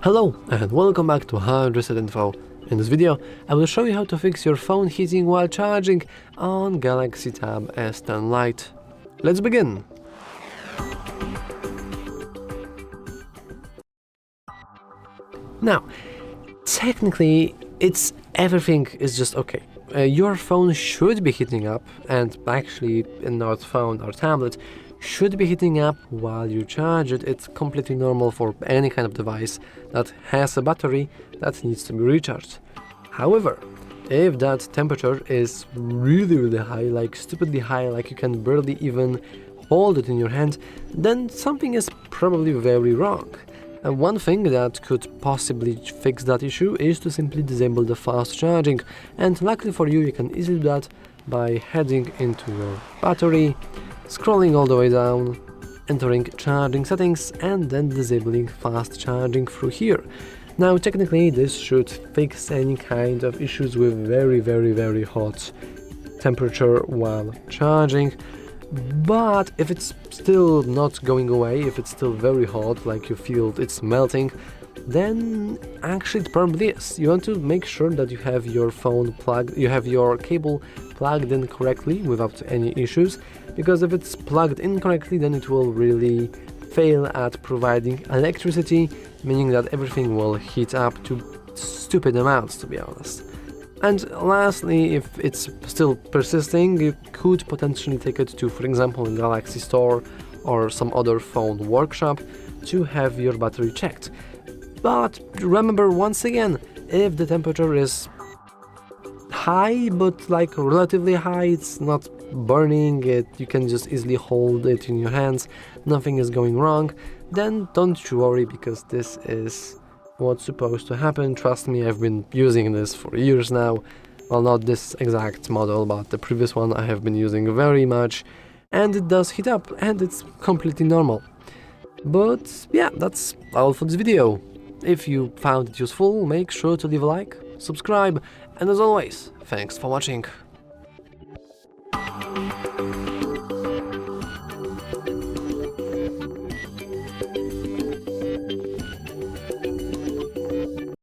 Hello and welcome back to HardReset.Info. In this video, I will show you how to fix your phone heating while charging on Galaxy Tab S10 Lite. Let's begin! Now, technically, everything is just okay. Your phone should be heating up, and actually, not phone or tablet, should be heating up while you charge it. It's completely normal for any kind of device that has a battery that needs to be recharged. However, if that temperature is really high, like stupidly high, like you can barely even hold it in your hand, then something is probably very wrong. And one thing that could possibly fix that issue is to simply disable the fast charging, and luckily for you, you can easily do that by heading into your battery, scrolling all the way down, entering charging settings, and then disabling fast charging through here. Now technically this should fix any kind of issues with very hot temperature while charging, but if it's still not going away, if it's still very hot, like you feel it's melting, then actually it probably is. You want to make sure that you have your phone plugged, you have your cable plugged in correctly without any issues, because if it's plugged in correctly, then it will really fail at providing electricity, meaning that everything will heat up to stupid amounts, to be honest. And lastly, if it's still persisting, you could potentially take it to, for example, a Galaxy store or some other phone workshop to have your battery checked. But remember, once again, if the temperature is high, but like relatively high, it's not burning it, you can just easily hold it in your hands, nothing is going wrong, then don't you worry, because this is what's supposed to happen. Trust me, I've been using this for years now. Well, not this exact model, but the previous one I have been using very much, and it does heat up, and it's completely normal. But yeah, that's all for this video. If you found it useful, make sure to leave a like, subscribe, and as always, thanks for watching.